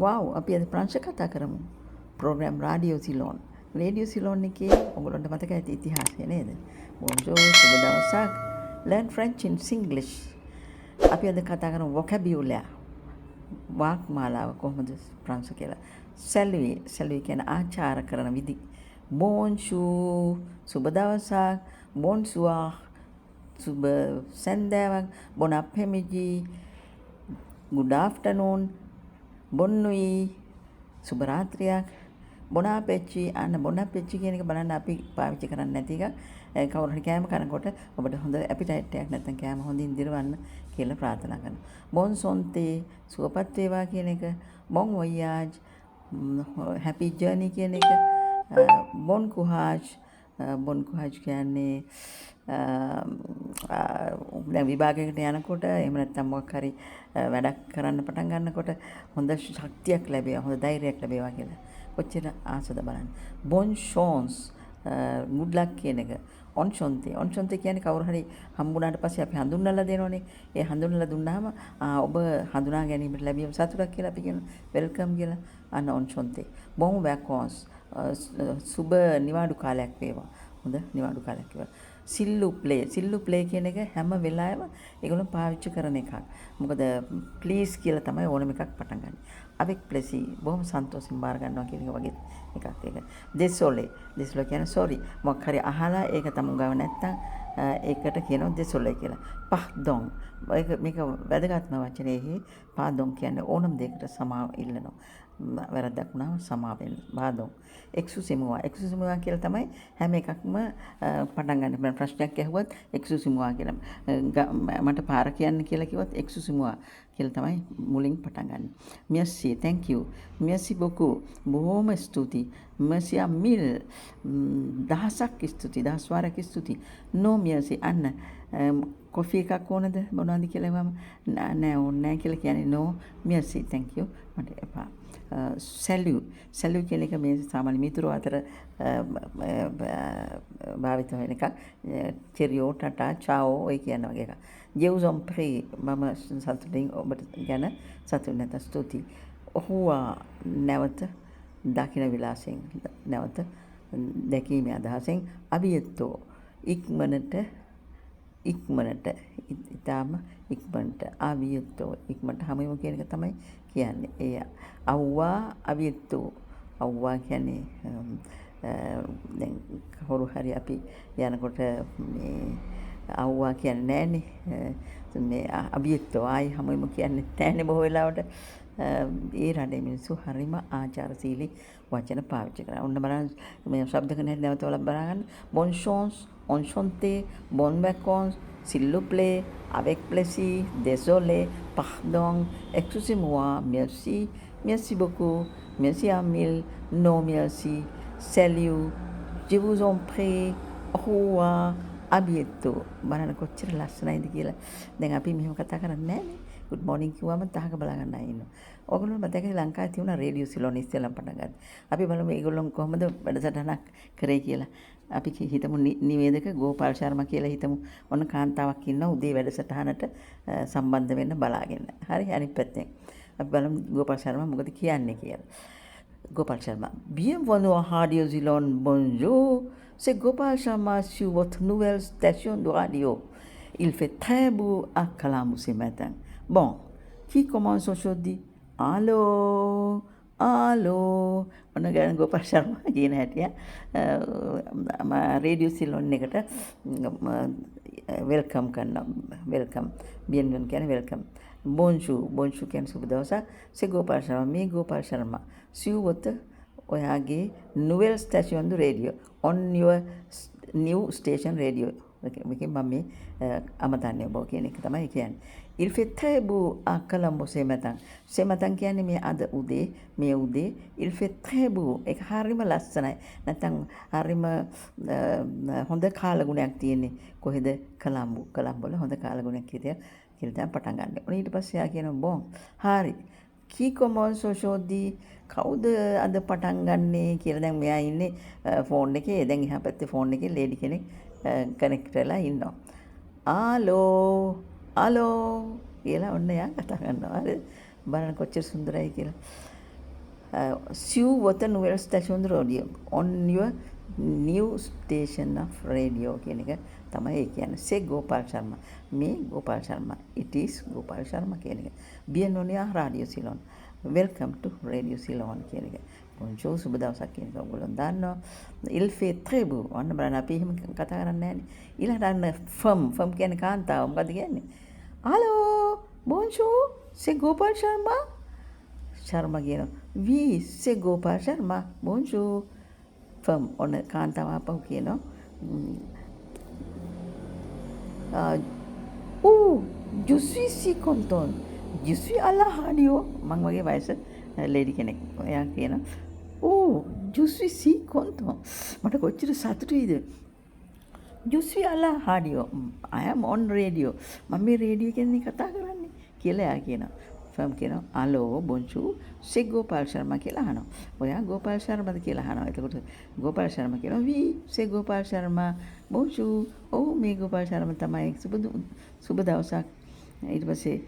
වව් අපි අද ප්‍රංශ කතා කරමු. Program radio Ceylon. Radio Ceylon එකේ ඔයගොල්ලන්ට මතක ඇති ඉතිහාසය නේද? බොන්ජෝර් සුබ දවසක්. Learn French in Singlish. අපි අද කතා කරමු vocabulary. වාක්මාලාව කොහොමද ප්‍රංශ කියලා. සැලුයි කියන ආචාර කරන විදි. බොන්ජෝර් සුබ දවසක්. බොන්සුවාර් සුබ සන්දාවක්. බොන අප්පෙමිජි. good afternoon. බොන්නුයි සුබ රාත්‍රියක්. බොනාපෙච්චි අන්න බොනාපෙච්චි කියන එක බලන්න අපි පාවිච්චි කරන්නේ නැති එක. කවුරු හරි කෑම කනකොට ඔබට හොඳ ඇපිටයිට් එකක් නැත්නම් කෑම හොඳින් දිරවන්න කියලා ප්‍රාර්ථනා කරනවා. බොන් සොන්තේ සුවපත් වේවා කියන එක. බොන් වොයාජ් හැපි ජර්නි කියන එක. බොන් කුහාජ් කියන්නේ දැන් විභාගයකට යනකොට එහෙම නැත්නම් මොකක් හරි වැඩක් කරන්න පටන් ගන්නකොට හොඳ ශක්තියක් ලැබේවා, හොඳ ධෛර්යයක් ලැබේවා කියලා. කොච්චර ආසද බලන්න. බොන් ෂෝන්ස් good luck කියන එක. ඔන්ෂොන්තේ කියන්නේ කවුරු හරි හම්බුනාට පස්සේ අපි හඳුන්වලා දෙනෝනේ. ඒ හඳුන්වලා දුන්නාම ඔබ හඳුනා ගැනීමට ලැබීම සතුටක් කියලා අපි කියනවා. වෙල්කම් කියලා. අන්න ඔන්ෂොන්තේ. බොන් වැකෝන්ස් සුබ නිවාඩු කාලයක් වේවා. හොඳ නිවාඩු කාලයක් වේවා. සිල්ලු ප්ලේ කියන එක හැම වෙලාවෙම ඒගොල්ලෝ පාවිච්චි කරන එකක්. මොකද ප්ලීස් කියලා තමයි ඕනම එකක් පටන් ගන්න. avec plaisir බොහොම සන්තෝෂෙන් බාර ගන්නවා කියන එක වගේ එකක් ඒක. désolé කියන්නේ sorry. මොකක් හරි අහලා ඒක තමුන් ගාව නැත්තම් ඒකට කියනවා désolé කියලා. pardon මේක වැදගත්ම වචනේහි pardon කියන්නේ ඕනම දෙයකට සමාව ඉල්ලනවා. වැරද්දක් වුණාම සමාව වෙන්න. pardon. excusez-moi කියලා තමයි හැම එකක්ම පටන් ගන්න. ප්‍රශ්නයක් ඇහුවත් excusez-moi කියලා. මට පාර කියන්න කියලා කිව්වත් excusez-moi කියලා තමයි මුලින් පටන් ගන්න. merci thank you merci beaucoup බොහොම ස්තුතියි. merci à mille දහසක් ස්තුතියි. දහස් වාරයක් ස්තුතියි. no merci අන්න කොෆි එකක් ඕනද මොනවද කියලා වම නෑ ඕනේ නෑ කියලා කියන්නේ no merci thank you මට එපා. සැලියු කියන එක මේ සාමාන්‍ය මිතුරෝ අතර භාවිත වෙන එකක්. චෙරියෝ ටටා චාෝ ඔය කියන වගේ එකක්. ජෙව්සොම් ප්‍රී මම සතුටින් ඔබට ගැන සතුටු නැත ස්තුතියි. ඔහුවා නැවත දකින විලාසයෙන් නැවත දැකීමේ අදහසෙන් අභියත්තෝ ඉක්මනට ඉතාම ඉක්මනට අවියත්තෝ ඉක්මනට හැමෝම කියන එක තමයි කියන්නේ. ඒ අව්වා අවියත්තෝ අව්වා කියන්නේ දැන් කවුරු හරි අපි යනකොට මේ අව්වා කියන්නේ නෑනේ. මේ අවියත්තෝ ආයි හැමෝම කියන්නේ නෑනේ බොහෝ වෙලාවට. ඒ රටේ මිනිස්සු හරිම ආචාරශීලී වචන පාවිච්චි කරනවා. ඔන්න බලන්න මේ ශබ්දක නැහැ නැවත වල බලන්න. bon chance enchanté bon vacances s'il vous plaît avec plaisir désolé pardon excusez-moi merci beaucoup merci à mille non merci salut je vous en prie au revoir à bientôt බලන්න කොච්චර ලස්සනයිද කියලා. දැන් අපි මෙහෙම කතා කරන්නේ නෑනේ. good morning කිව්වම තහක බලා ගන්න අය ඉන්නවා. ඕගොල්ලෝ මතකද ලංකාවේ තියුණා රේඩියෝ සිලෝන් ඉස්සෙල්ලම පටන් ගත්තා. අපි බලමු ඒගොල්ලෝ කොහොමද වැඩසටහනක් කරේ කියලා. අපි හිතමු නිවේදක ගෝපාල් ශර්මා කියලා හිතමු. ඔන්න කාන්තාවක් ඉන්නවා උදේ වැඩසටහනට සම්බන්ධ වෙන්න බලාගෙන. හරි අනිත් පැත්තෙන්. අපි බලමු ගෝපාල් ශර්මා මොකද කියන්නේ කියලා. Gopal Sharma. Bienvenue à Radio Zilon. Bonjour. C'est Gopal Sharma sur votre nouvelle station de radio. Il fait très beau à Kalamou ce matin. Bon, qui commence aujourd'hui? Allô? ඔන්න ගන්න ගෝපාල් ශර්මා කියන හැටිය රේඩියෝ සිලොන් එකට වෙල්කම් කරනවා. වෙල්කම්. බියන්වන් කියන්නේ වෙල්කම්. බොන්ෂු කියන්නේ සුබ දවසක්. c'est Gopal Sharma මේ ගෝපාල් ශර්මා සිව්වත ඔයාගේ නුවෙල් station the radio on your new station radio මේකෙන් මම මේ අමතන්නේ ඔබ කියන එක තමයි කියන්නේ. il fait très beau à Colombo ce matin කියන්නේ මේ අද උදේ මේ උදේ il fait très beau ඒක හරිම ලස්සනයි. නැත්නම් හරිම හොඳ කාලගුණයක් තියෙන්නේ කොහෙද කොළඹ වල හොඳ කාලගුණයක් කියලා තමයි පටන් ගන්න. ඊට පස්සේ ආ කියනවා බොන් හරි කී කොමන්ස් aujourd'hui කවුද අද පටන් ගන්නේ කියලා. දැන් මෙයා ඉන්නේ ෆෝන් එකේ. දැන් එහා පැත්තේ ෆෝන් එකේ ලේඩි කෙනෙක් කනෙක්ට් වෙලා ඉන්නවා. ආලෝ කියලා ඔන්න යා කතා කරනවා. හරි බලන්න කොච්චර සුන්දරයි කියලා. සිව්වත නුවර station radio on your new station of radio කියන එක තමයි ඒ කියන්නේ. සේ ගෝපාල් ශර්මා. මේ ගෝපාල් ශර්මා. it is ගෝපාල් ශර්මා කියන එක. bienvenue à Radio Ceylon. welcome to Radio Ceylon කියන එක. bonjour සුබ දවසක් කියන එක ඔයගොල්ලෝ දන්නවා. il fait très beau. ඔන්න බලන්න අපි එහෙම කතා කරන්නේ නැහැ නේ. ඊළඟට අන්න firm කියන්නේ කාන්තාව. මොකද්ද කියන්නේ? hello bonjour c'est Gopal Sharma. Sharma කියනවා. we c'est Gopal Sharma. bonjour firm ඔන්න කාන්තාව ආපහු කියනවා. oh je suis si content. je suis à la radio. මං වගේ වයස ලේඩි කෙනෙක්. එයා කියනවා oh je suis si content. මට කොච්චර සතුටුයිද. je suis à la radio. I am on radio. මම මේ රේඩියෝ එකෙන් කතා කරන්නේ කියලා එයා කියනවා. ෆර්ම් කියනවා හලෝ බොන්චූ සේ ගෝපාල් ශර්මා කියලා අහනවා. ඔයා ගෝපාල් ශර්මාද කියලා අහනවා. එතකොට ගෝපාල් ශර්මා කියනවා වී සේ ගෝපාල් ශර්මා බොන්චූ ඔව් මේ ගෝපාල් ශර්මා තමයි සුබ දවසක්. ඊට පස්සේ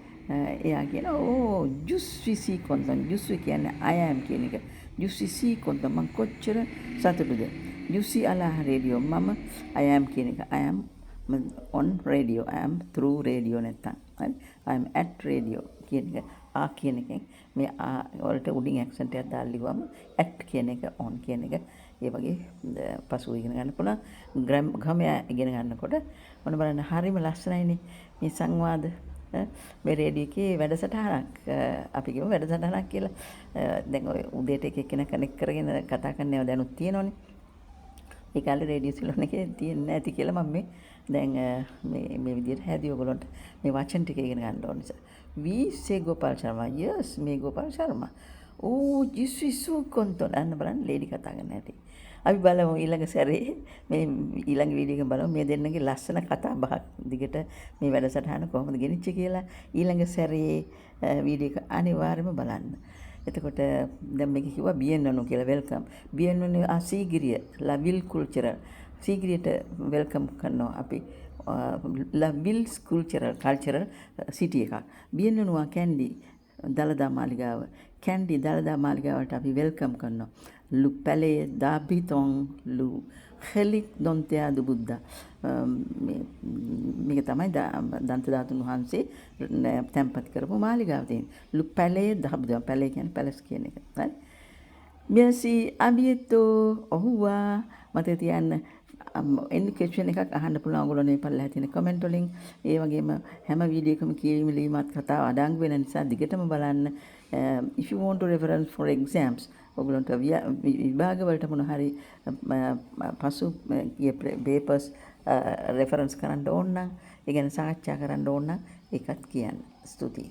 එයා කියනවා ඕ ජුස්විසි කොන්තන් ජුස්වි කියන්නේ I am කියන එක. ජුස්විසි කොන්තන් මං කොච්චර සතුටුද. ජුසි අලා රේඩියෝ මම I am කියන එක. I am on radio. I am through radio නැත්තම්. හරි. I am at radio කියන එක. කියන එකෙන් මේ වලට උඩින් ඇක්සන්ට් එකක් දාලා ලිව්වම at කියන එක on කියන එක ඒ වගේ පසුව ඉගෙන ගන්න පුළුවන්. ග්‍රැමර් ඉගෙන ගන්නකොට මොන බලන්න හරිම ලස්සනයිනේ මේ සංවාද මේ රේඩියෝ එකේ වැඩසටහනක් අපි කියමු වැඩසටහනක් කියලා. දැන් ඔය උදේට එක එක්කෙනා කනෙක්ට් කරගෙන කතා කරන්නව දැනුත් තියෙනවනේ. ඒ කාලේ රේඩියෝ සිලොන් එකේ තියෙන්නේ නැති කියලා මම මේ දැන් මේ විදිහට හැදී ඔයගොල්ලන්ට මේ වචන ටික ඉගෙන ගන්න ඕන නිසා. we say Gopal Sharma. yes මේ Gopal Sharma. oh je suis so content. අන්න බලන්න ලේඩි කතා කරන්න ඇති. අපි බලමු ඊළඟ සැරේ මේ ඊළඟ වීඩියෝ එකෙන් බලමු මේ දෙන්නගේ ලස්සන කතා බහක් දිගට මේ වැඩසටහන කොහොමද ගෙනිච්චේ කියලා ඊළඟ සැරේ වීඩියෝ එක අනිවාර්යයෙන්ම බලන්න. එතකොට දැන් මේක කිව්වා bienvenue කියලා welcome. bienvenue à Sigiriya la ville culturelle. Sigiriයට welcome කරනවා අපි la ville cultural city එකක්. bienvenue à Kandy දලදා මාලිගාව. Kandy දලදා මාලිගාවට අපි welcome කරනවා. lu palais d'habitants lu helik dontea du Buddha. මේක තමයි දන්ත ධාතුන් වහන්සේ තැන්පත් කරපු මාලිගාව තියෙන්නේ. lu palais d'habitants. palais කියන්නේ පැලස් කියන එක. හරි. merci à bientôt. au revoir. මතක තියන්න එන්න ක්වෙස්චන් එකක් අහන්න පුළුවන් ඔයගොල්ලෝ මේ පල්ලෙහා තියෙන කමෙන්ට් වලින්. ඒ වගේම හැම වීඩියෝ එකම කියවීම ලියීමත් කතාව අඩංගු වෙන නිසා දිගටම බලන්න. if you want to reference for exams ඔයගොල්ලන්ට විභාග වලට මොන හරි පසු papers reference කරන්න ඕන නම් ඒ ගැන සාකච්ඡා කරන්න ඕන නම් ඒකත් කියන්න. ස්තුතියි.